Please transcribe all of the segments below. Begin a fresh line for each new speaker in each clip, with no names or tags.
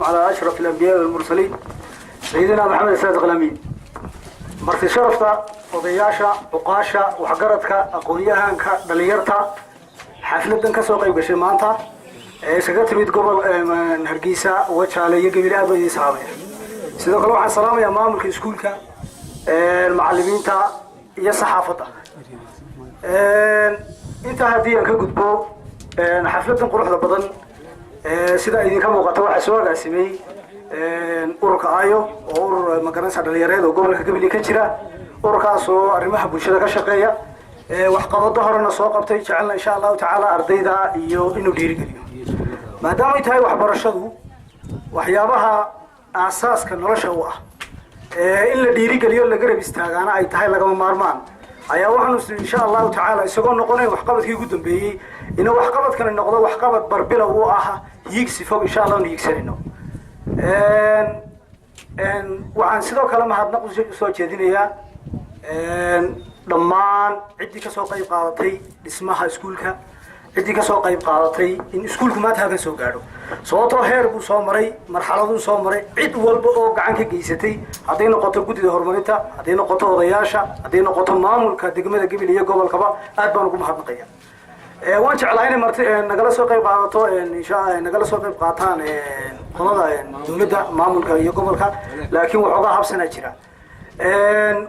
على أشرف الأنبياء والمرسلين سيدنا محمد الصادق الأمين مرتي شرفتا وضياشا وقاشا وحقرتك أقوياهانك دليرتا حفلة كسو قيب قشي مانتا سكت ميد قبل نهرقيسا وشالي قبل أبو دي صحابي سيدو كلوحا السلام يا مامك سكولك المعلمين تا يا صحافتا انت هديا كقدبو حفلة قروح بدن sida idinka muuqata waxa soo agaasimay ururka ayo oo urur magaranaysa dhalinyarada gobolka Gabiley ka jira ururkaas oo arrimaha bulshada ka shaqeeya wax qabado horena soo qabtay jecelna insha Allah taala ardayda iyo inuu dhiirigeliyo maadaama ay tahay waxbarashadu waxyaabaha aasaaska nolosha u ah in la dhiirigeliyo la garab istaagana ay tahay lagama maarmaan ayaa waxaanu insha Allah taala isagoo noqonay wax qabadkii ugu dambeeyay inuu wax qabadkan noqdo wax qabad barbila u ah يكسي فوق إن شاء الله نيكسرينه. وعن سيدو كلام هاد نقص سو جدينيا ضمان عدي كسو قيب قاضتي اسمها سكولك عدي كسو قيب قاضتي إن سكولك ما تهاجن سو قارو صوته هرب وصو مري مرحلة صو مري عد والبقى عنك جيستي هذين نقطة جودة هرمونيتا هذين نقطة وضياشة هذين نقطة مامل كدقمة قبل يجوا بالكبا أدبركم حقيقية وان جعلنا مرت نقل سوق قاطو إن شاء نقل سوق قاطان قناة دولة معمول كيقبلك لكن وحقا حبسنا جرا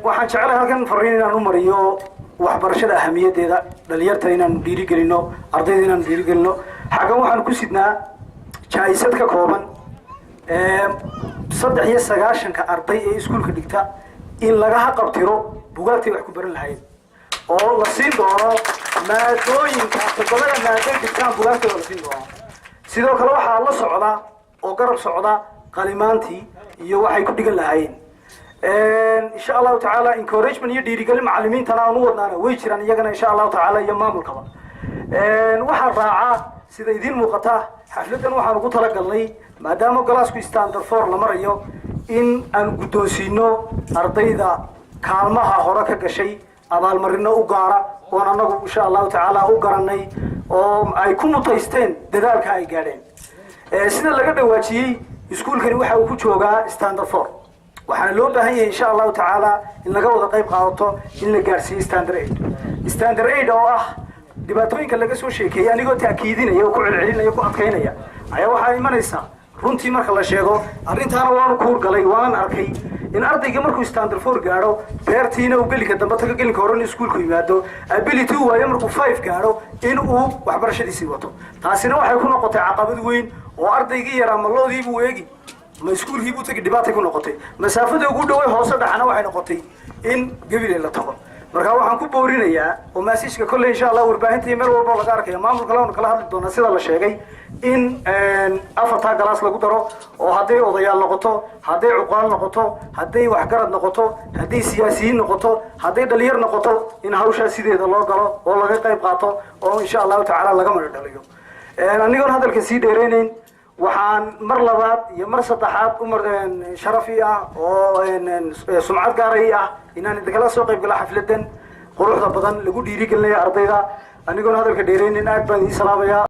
وحن جعلها كان فرينا نمريو وحبرشة أهمية ده دليرتنا ندير قلنا أرضنا ندير قلنا حاجة وحن كسيدنا جايزة ككومن صدق هي السجاشن كأرضي سكول كدكتا إن لقاها قبتيرو بقولتي وحكو برن الحين oo la siin doono maadooyinka todobada maadooyin diktaan buugaagta la siin doono sidoo kale waxa la socda oo garab socda qalimaantii iyo waxay ku dhigan lahaayeen insha Allah taala encouragement iyo dhiirigelin macallimiintana aanu wadnaana way jiraan iyagana insha Allah taala iyo maamulkaba waxa raaca sida idin muuqata xafladan waxaan ugu talagalnay maadaama galaasku standard 4 la marayo in aan guddoonsiino ardayda kaalmaha hore ka gashay abaal marino u gaara oo anagu insha Allah taala u garanay oo ay ku mutaysteen dadaalka ay gaadeen sida laga dhawaajiyay iskuulkani waxa uu ku joogaa standard 4 waxaan loo baahan yahay insha Allah taala in laga wada qayb qaadato in la gaarsiiyo standard 8 oo ah dhibaatooyinka laga soo sheekeeyay anigoo taakiidinaya oo ku celcelinaya ku adkeynaya ayaa waxa imanaysa runtii marka la sheego arrintaana waan ku galay waan arkay in ardayga markuu standard 4 gaaro beertiina uu gali ka damba taga galin hore in iskuulku yimaado ability waayo markuu 5 gaaro in uu waxbarashadiisa wato taasina waxay ku noqotay caqabad weyn oo ardaygii yar ama loodii buu eegi ma iskuulkii buu tagay dhibaato ku noqotay masaafada ugu dhow ee hoose dhaxana waxay noqotay in Gabiley la tago marka waxaan ku boorinayaa oo message-ka kulli insha Allah warbaahintii meel walba laga arkayo maamulka kala hadli doona sida la sheegay in afarta galaas lagu daro oo haday odayaal noqoto haday cuqaal noqoto haday waxgarad noqoto haday siyaasiyiin noqoto haday dhalinyar noqoto in hawsha sideeda loo galo oo laga qayb qaato oo insha Allah taala laga mar dhaliyo anigoon hadalka sii dheereenayn waxaan mar labaad iyo mar saddexaad u mareen sharafi ah oo sumcad gaaray ah inaan idinka soo qayb gala xafladan quruxda badan lagu dhiirigelinayo ardayda anigoon hadalka dheereenayn aad baan idin salaamayaa